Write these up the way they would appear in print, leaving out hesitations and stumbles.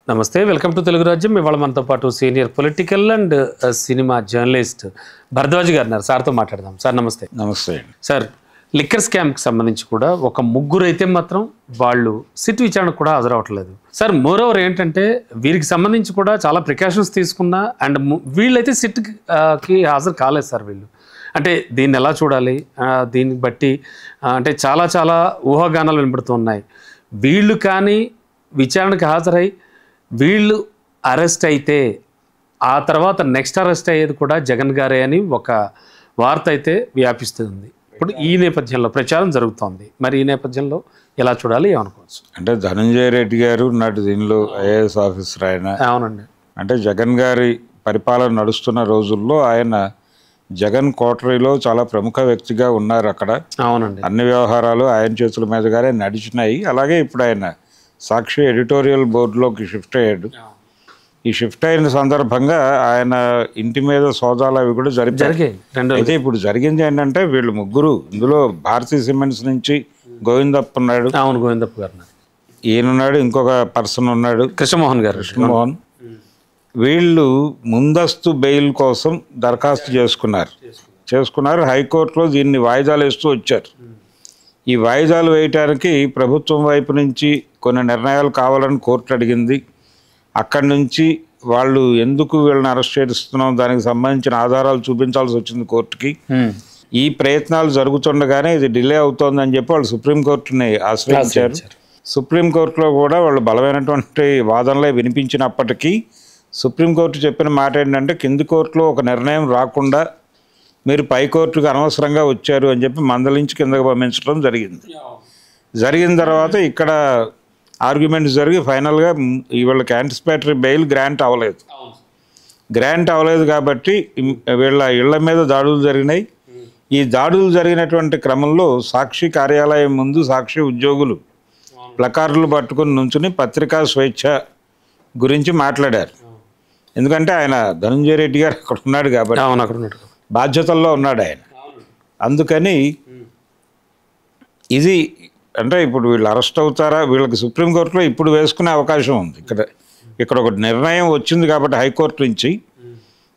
నమస్తే, welcome to Telugu రాజ్యం. ఇవాళ మనతో పాటు senior political and cinema journalist Bharadwaj గారు ఉన్నారు. సార్తో మాట్లాడదాం. సార్ నమస్తే. నమస్తే సార్, లిక్కర్ స్కామ్కి సంబంధించి కూడా ఒక ముగ్గురు అయితే మాత్రం వాళ్ళు సిట్ విచారణకు కూడా హాజరవట్లేదు. సార్, మోరోవర్ ఏంటంటే వీరికి సంబంధించి కూడా చాలా ప్రికాషన్స్ తీసుకున్నా అండ్ వీళ్ళైతే సిట్కి హాజరు కాలేదు సార్. వీళ్ళు అంటే దీన్ని ఎలా చూడాలి? దీన్ని బట్టి అంటే చాలా చాలా ఊహాగానాలు వినపడుతూ ఉన్నాయి. వీళ్ళు కానీ విచారణకు హాజరై వీళ్ళు అరెస్ట్ అయితే ఆ తర్వాత నెక్స్ట్ అరెస్ట్ అయ్యేది కూడా జగన్ గారే అని ఒక వార్త అయితే వ్యాపిస్తుంది. ఇప్పుడు ఈ నేపథ్యంలో ప్రచారం జరుగుతోంది. మరి ఈ నేపథ్యంలో ఎలా చూడాలి, ఏమనుకోవచ్చు? అంటే ధనంజయ రెడ్డి గారు నాటి దీనిలో ఐఏఎస్ ఆఫీసర్ ఆయన. అవునండి. అంటే జగన్ గారి పరిపాలన నడుస్తున్న రోజుల్లో ఆయన జగన్ కోటరీలో చాలా ప్రముఖ వ్యక్తిగా ఉన్నారు అక్కడ. అవునండి. అన్ని వ్యవహారాలు ఆయన చేతుల మీదుగానే నడిచినాయి. అలాగే ఇప్పుడు ఆయన సాక్షి ఎడిటోరియల్ బోర్డులోకి షిఫ్ట్ అయ్యాడు. ఈ షిఫ్ట్ అయిన సందర్భంగా ఆయన ఇంటి మీద సోదాలు అవి కూడా జరిగాయి. అయితే ఇప్పుడు జరిగింది ఏంటంటే వీళ్ళు ముగ్గురు, ఇందులో భారతీయ సిమెంట్స్ నుంచి గోవిందప్ప ఉన్నాడు. అవును, గోవిందప్ప గారు. ఈయనున్నాడు, ఇంకొక పర్సన్ ఉన్నాడు, కృష్ణమోహన్ గారు. కృష్ణమోహన్. వీళ్ళు ముందస్తు బెయిల్ కోసం దరఖాస్తు చేసుకున్నారు. హైకోర్టులో దీన్ని వాయిదాలు వేస్తూ వచ్చారు. ఈ వాయిదాలు వేయటానికి ప్రభుత్వం వైపు నుంచి కొన్ని నిర్ణయాలు కావాలని కోర్టు అడిగింది. అక్కడి నుంచి వాళ్ళు ఎందుకు వీళ్ళని అరెస్ట్ చేస్తున్నాం దానికి సంబంధించిన ఆధారాలు చూపించాల్సి వచ్చింది కోర్టుకి. ఈ ప్రయత్నాలు జరుగుతుండగానే ఇది డిలే అవుతోందని చెప్పి వాళ్ళు సుప్రీంకోర్టుని ఆశ్రయించారు. సుప్రీంకోర్టులో కూడా వాళ్ళు బలమైనటువంటి వాదనలే వినిపించినప్పటికీ సుప్రీంకోర్టు చెప్పిన మాట ఏంటంటే కింది కోర్టులో ఒక నిర్ణయం రాకుండా మీరు పై కోర్టుకు అనవసరంగా వచ్చారు అని చెప్పి మందలించి కిందకు పంపించడం జరిగిన తర్వాత ఇక్కడ ఆర్గ్యుమెంట్స్ జరిగి ఫైనల్గా వీళ్ళకి యాంటిసిపేటరీ బెయిల్ గ్రాంట్ అవ్వలేదు కాబట్టి వీళ్ళ ఇళ్ల మీద దాడులు జరిగినాయి. ఈ దాడులు జరిగినటువంటి క్రమంలో సాక్షి కార్యాలయం ముందు సాక్షి ఉద్యోగులు ప్లకార్డులు పట్టుకుని నుంచుని పత్రికా స్వేచ్ఛ గురించి మాట్లాడారు. ఎందుకంటే ఆయన ధనంజయ రెడ్డి గారు అక్కడ ఉన్నాడు కాబట్టి బాధ్యతల్లో ఉన్నాడు ఆయన. అందుకని ఇది అంటే ఇప్పుడు వీళ్ళు అరెస్ట్ అవుతారా, వీళ్ళకి సుప్రీంకోర్టులో ఇప్పుడు వేసుకునే అవకాశం ఉంది. ఇక్కడ ఒక నిర్ణయం వచ్చింది కాబట్టి హైకోర్టు నుంచి,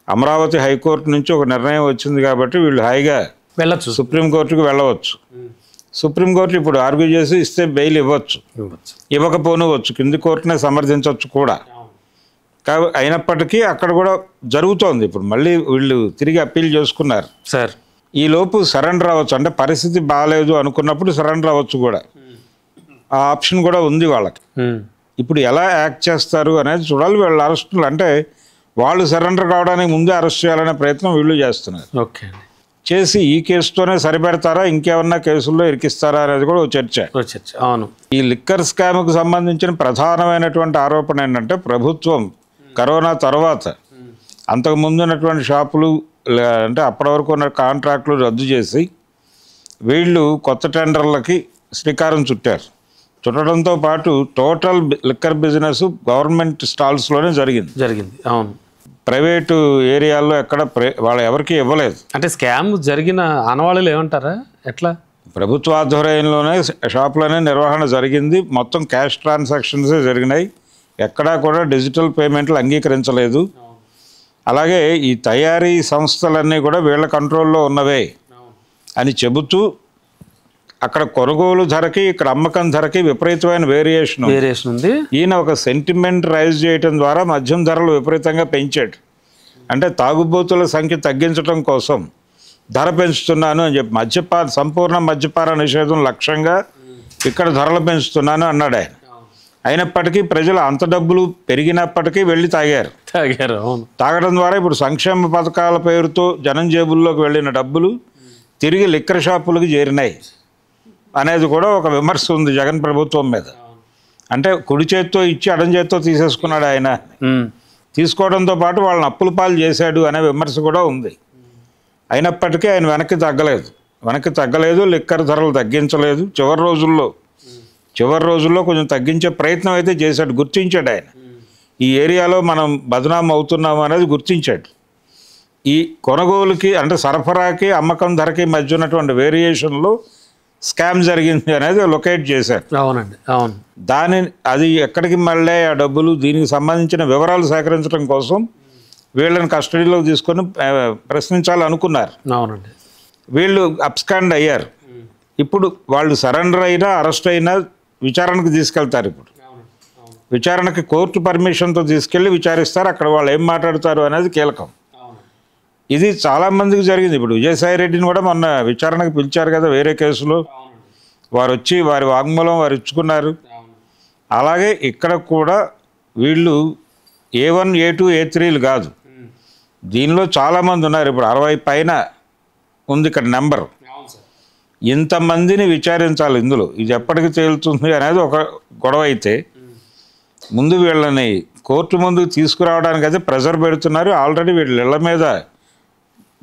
అమరావతి హైకోర్టు నుంచి ఒక నిర్ణయం వచ్చింది కాబట్టి వీళ్ళు హాయిగా వెళ్ళచ్చు, సుప్రీంకోర్టుకు వెళ్ళవచ్చు. సుప్రీంకోర్టు ఇప్పుడు ఆర్గ్యూ చేసి ఇస్తే బెయిల్ ఇవ్వచ్చు, ఇవ్వకపోనవచ్చు, కింది కోర్టునే సమర్థించవచ్చు కూడా. అయినప్పటికీ అక్కడ కూడా జరుగుతోంది. ఇప్పుడు మళ్ళీ వీళ్ళు తిరిగి అప్పీల్ చేసుకున్నారు సార్. ఈ లోపు సరెండర్ అవ్వచ్చు, అంటే పరిస్థితి బాగాలేదు అనుకున్నప్పుడు సరెండర్ అవ్వచ్చు కూడా. ఆ ఆప్షన్ కూడా ఉంది వాళ్ళకి. ఇప్పుడు ఎలా యాక్ట్ చేస్తారు అనేది చూడాలి. వీళ్ళ అరెస్టులు అంటే వాళ్ళు సరెండర్ కావడానికి ముందే అరెస్ట్ చేయాలనే ప్రయత్నం వీళ్ళు చేస్తున్నారు. ఓకే, చేసి ఈ కేసుతోనే సరిపెడతారా, ఇంకేమన్నా కేసుల్లో ఇరికిస్తారా అనేది కూడా చర్చ. అవును. ఈ లిక్కర్ స్కామ్కు సంబంధించిన ప్రధానమైనటువంటి ఆరోపణ ఏంటంటే ప్రభుత్వం కరోనా తర్వాత అంతకుముందు ఉన్నటువంటి షాపులు అంటే అప్పటి వరకు ఉన్న కాంట్రాక్టులు రద్దు చేసి వీళ్ళు కొత్త టెండర్లకి శ్రీకారం చుట్టడంతో పాటు టోటల్ లిక్కర్ బిజినెస్ గవర్నమెంట్ స్టాల్స్లోనే జరిగింది. అవును. ప్రైవేటు ఏరియాల్లో ఎక్కడ వాళ్ళు ఎవరికి ఇవ్వలేదు. అంటే స్కామ్ జరిగిన ఆనవాళ్ళు ఏమంటారా? ఎట్లా? ప్రభుత్వ ఆధ్వర్యంలోనే షాపులోనే నిర్వహణ జరిగింది. మొత్తం క్యాష్ ట్రాన్సాక్షన్సే జరిగినాయి. ఎక్కడా కూడా డిజిటల్ పేమెంట్లు అంగీకరించలేదు. అలాగే ఈ తయారీ సంస్థలన్నీ కూడా వీళ్ళ కంట్రోల్లో ఉన్నవే అని చెబుతూ అక్కడ కొనుగోలు ధరకి ఇక్కడ అమ్మకం ధరకి విపరీతమైన వేరియేషన్ ఉంది. ఈయన ఒక సెంటిమెంట్ రైజ్ చేయడం ద్వారా మద్యం ధరలు విపరీతంగా పెంచాడు. అంటే తాగుబోతుల సంఖ్య తగ్గించడం కోసం ధర పెంచుతున్నాను అని చెప్పి సంపూర్ణ మద్యపాన నిషేధం లక్ష్యంగా ఇక్కడ ధరలు పెంచుతున్నాను అన్నాడు ఆయన. అయినప్పటికీ ప్రజలు అంత డబ్బులు పెరిగినప్పటికీ వెళ్ళి తాగారు. తాగడం ద్వారా ఇప్పుడు సంక్షేమ పథకాల పేరుతో జనం జేబుల్లోకి వెళ్ళిన డబ్బులు తిరిగి లిక్కర్ షాపులకు చేరినాయి అనేది కూడా ఒక విమర్శ ఉంది జగన్ ప్రభుత్వం మీద. అంటే కుడి చేత్తో ఇచ్చి అడం చేత్తో తీసేసుకున్నాడు ఆయన. తీసుకోవడంతో పాటు వాళ్ళని అప్పుల పాలు చేశాడు అనే విమర్శ కూడా ఉంది. అయినప్పటికీ ఆయన వెనక్కి తగ్గలేదు, లిక్కర్ ధరలు తగ్గించలేదు. చివరి రోజుల్లో కొంచెం తగ్గించే ప్రయత్నం అయితే చేశాడు, గుర్తించాడు ఆయన. ఈ ఏరియాలో మనం బదనాం అవుతున్నాము అనేది గుర్తించాడు. ఈ కొనుగోలుకి అంటే సరఫరాకి అమ్మకం ధరకి మధ్య ఉన్నటువంటి వేరియేషన్లో స్కామ్ జరిగింది అనేది లొకేట్ చేశారు. అవునండి, అవును. అది ఎక్కడికి మళ్ళీ ఆ డబ్బులు, దీనికి సంబంధించిన వివరాలు సేకరించడం కోసం వీళ్ళని కస్టడీలో తీసుకొని ప్రశ్నించాలనుకున్నారు. అవునండి. వీళ్ళు అబ్స్కాండ్ అయ్యారు. ఇప్పుడు వాళ్ళు సరెండర్ అయినా అరెస్ట్ అయినా విచారణకు తీసుకెళ్తారు. ఇప్పుడు విచారణకి కోర్టు పర్మిషన్తో తీసుకెళ్ళి విచారిస్తారు. అక్కడ వాళ్ళు ఏం మాట్లాడతారు అనేది కీలకం. ఇది చాలామందికి జరిగింది. ఇప్పుడు విజయసాయి రెడ్డిని కూడా మొన్న విచారణకు పిలిచారు కదా వేరే కేసులో. వారు వచ్చి వారి వాంగ్మూలం వారు ఇచ్చుకున్నారు. అలాగే ఇక్కడ కూడా వీళ్ళు A1, A2, A3లు కాదు, దీనిలో చాలామంది ఉన్నారు. ఇప్పుడు 60 పైన ఉంది ఇక్కడ నెంబర్. ఇంతమందిని విచారించాలి ఇందులో. ఇది ఎప్పటికి తేలుతుంది అనేది ఒక గొడవ అయితే, ముందు వీళ్ళని కోర్టు ముందుకు తీసుకురావడానికి అయితే ప్రెజర్ పెడుతున్నారు. ఆల్రెడీ వీళ్ళ ఇళ్ల మీద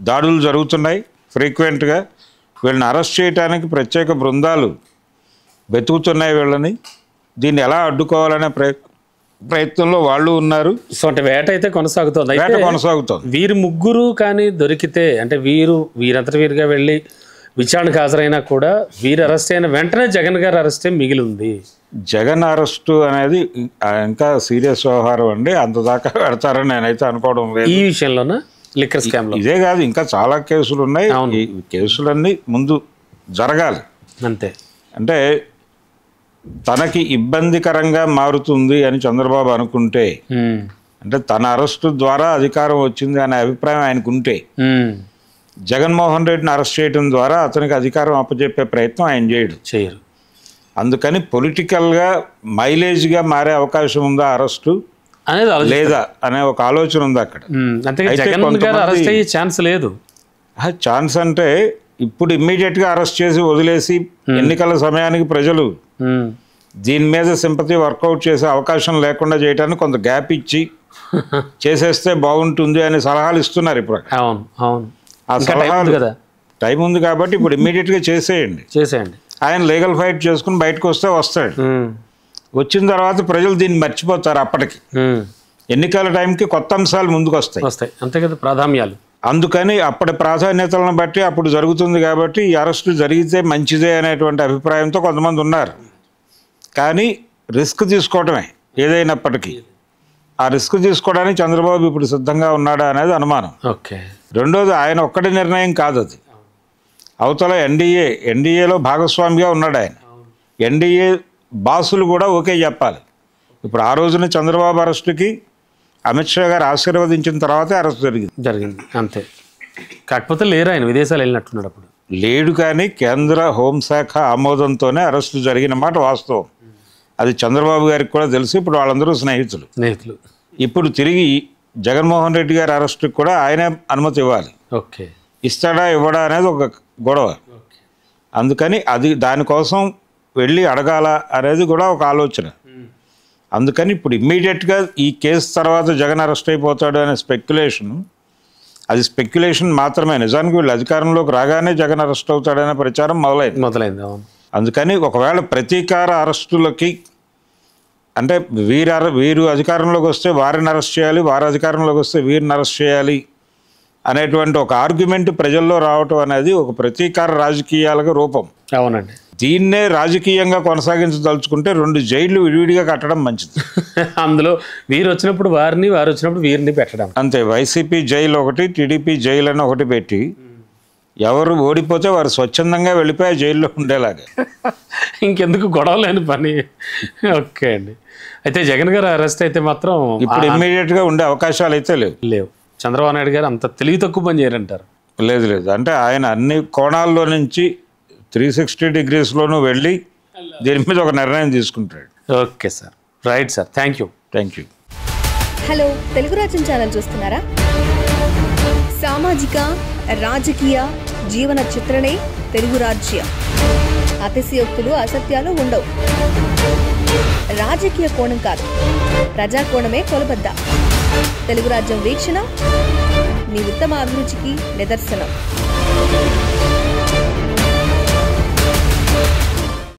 దాడులు జరుగుతున్నాయి ఫ్రీక్వెంట్గా. వీళ్ళని అరెస్ట్ చేయడానికి ప్రత్యేక బృందాలు వెతుకుతున్నాయి వీళ్ళని. దీన్ని ఎలా అడ్డుకోవాలనే ప్రయత్నంలో వాళ్ళు ఉన్నారు. సో అంటే వేట అయితే కొనసాగుతుంది. వేట కొనసాగుతుంది. వీరు ముగ్గురు కానీ దొరికితే, అంటే వీరంతటి వీరుగా వెళ్ళి విచారణకు హాజరైనా కూడా వీరు అరెస్ట్ అయిన వెంటనే జగన్ గారు అరెస్టే మిగిలి ఉంది. జగన్ అరెస్టు అనేది ఇంకా సీరియస్ వ్యవహారం అండి. అంత దాకా పెడతారని నేనైతే అనుకోవడం లేదు. ఈ విషయంలోనా లిక్కర్ స్కామ్ లో ఇదే కాదు, ఇంకా చాలా కేసులు ఉన్నాయి. ఈ కేసులన్నీ ముందు జరగాలి. అంతే. అంటే తనకి ఇబ్బందికరంగా మారుతుంది అని చంద్రబాబు అనుకుంటే, అంటే తన అరెస్టు ద్వారా అధికారం వచ్చింది అనే అభిప్రాయం ఆయనకుంటే, జగన్మోహన్ రెడ్డిని అరెస్ట్ చేయడం ద్వారా అతనికి అధికారం అప్పచెప్పే ప్రయత్నం ఆయన చేయరు. అందుకని పొలిటికల్గా మైలేజ్గా మారే అవకాశం ఉందా అరెస్టు అనేది లేదా అనే ఒక ఆలోచన ఉంది అక్కడ. ఛాన్స్ లేదు. ఛాన్స్ అంటే ఇప్పుడు ఇమ్మీడియట్గా అరెస్ట్ చేసి వదిలేసి ఎన్నికల సమయానికి ప్రజలు దీని మీద సింపతి వర్కౌట్ చేసే అవకాశం లేకుండా చేయడానికి కొంత గ్యాప్ ఇచ్చి చేసేస్తే బాగుంటుంది అనే సలహాలు ఇస్తున్నారు ఇప్పుడు. అవును, అవును. ఆ సలహాలు కదా, టైం ఉంది కాబట్టి ఇప్పుడు ఇమ్మీడియట్గా చేసేయండి. ఆయన లీగల్ ఫైట్ చేసుకుని బయటకు వస్తాడు. వచ్చిన తర్వాత ప్రజలు దీన్ని మర్చిపోతారు. అప్పటికి ఎన్నికల టైంకి కొత్త అంశాలు ముందుకు వస్తాయి. అంతే కదా, ప్రాధాన్యాలు. అందుకని అప్పటి ప్రాధాన్యతలను బట్టి అప్పుడు జరుగుతుంది కాబట్టి ఈ అరెస్టు జరిగితే మంచిదే అనేటువంటి అభిప్రాయంతో కొంతమంది ఉన్నారు. కానీ రిస్క్ తీసుకోవటమే ఏదైనప్పటికీ. ఆ రిస్క్ తీసుకోవడానికి చంద్రబాబు ఇప్పుడు సిద్ధంగా ఉన్నాడా అనేది అనుమానం. రెండోది, ఆయన ఒక్కటి నిర్ణయం కాదు అది. అవతల ఎన్డీఏలో భాగస్వామిగా ఉన్నాడు ఆయన. ఎన్డీఏ బాసులు కూడా ఓకే చెప్పాలి. ఇప్పుడు ఆ రోజున చంద్రబాబు అరెస్టుకి అమిత్ షా గారు ఆశీర్వదించిన తర్వాతే అరెస్ట్ జరిగింది. అంతే. కాకపోతే లేరు, ఆయన విదేశాలు వెళ్ళినట్టున్నాడు. అప్పుడు లేడు. కానీ కేంద్ర హోంశాఖ ఆమోదంతోనే అరెస్టు జరిగిన మాట వాస్తవం. అది చంద్రబాబు గారికి కూడా తెలుసు. ఇప్పుడు వాళ్ళందరూ స్నేహితులు. ఇప్పుడు తిరిగి జగన్మోహన్ రెడ్డి గారి అరెస్టుకి కూడా ఆయనే అనుమతి ఇవ్వాలి. ఇస్తాడా ఇవ్వడా అనేది ఒక గొడవ. అందుకని దానికోసం వెళ్ళి అడగాల అనేది కూడా ఒక ఆలోచన. అందుకని ఇప్పుడు ఇమ్మీడియట్గా ఈ కేసు తర్వాత జగన్ అరెస్ట్ అయిపోతాడు అనే అది స్పెక్యులేషన్ మాత్రమే. నిజానికి వీళ్ళు అధికారంలోకి రాగానే జగన్ అరెస్ట్ అవుతాడనే ప్రచారం మొదలైంది. అందుకని ఒకవేళ ప్రతీకార అరెస్టులకి, అంటే వీరు అధికారంలోకి వస్తే వారిని అరెస్ట్ చేయాలి, వారి అధికారంలోకి వస్తే వీరిని అరెస్ట్ చేయాలి అనేటువంటి ఒక ఆర్గ్యుమెంట్ ప్రజల్లో రావటం అనేది ఒక ప్రతీకార రాజకీయాలకు రూపం. అవునండి. దీన్నే రాజకీయంగా కొనసాగించదలుచుకుంటే 2 జైళ్లు విడివిడిగా కట్టడం మంచిది. అందులో వీరు వచ్చినప్పుడు వారిని, వారు వచ్చినప్పుడు వీరిని పెట్టడం. అంతే. వైసీపీ జైలు ఒకటి, టీడీపీ జైలు అని ఒకటి పెట్టి ఎవరు ఓడిపోతే వారు స్వచ్ఛందంగా వెళ్ళిపోయి జైల్లో ఉండేలాగా. ఇంకెందుకు గొడవ లేని పని. ఓకే అండి. అయితే జగన్ గారు అరెస్ట్ అయితే మాత్రం ఇప్పుడు ఇమ్మీడియట్గా ఉండే అవకాశాలు అయితే లేవు. చంద్రబాబు నాయుడు గారు అంత తెలివి తక్కువ పని చేయరంటారు. లేదు. అంటే ఆయన అన్ని కోణాల్లో నుంచి 360 degreesలోనూ వెళ్ళి దీని మీద ఒక నిర్ణయం తీసుకుంటాడు. Okay sir, right sir, thank you. Hello, Telugu రాజ్యం ఛానల్ చూస్తున్నారా? సామాజిక, రాజకీయ, జీవన చిత్రణే తెలుగు రాజ్యం. అతిశయోక్తులు, అసత్యాలు ఉండవు. రాజకీయ కోణం కాదు, ప్రజా కోణమే కొలబద్ద. తెలుగు రాజ్యం వీక్షణ మీ ఉత్తమ అభిరుచికి నిదర్శనం.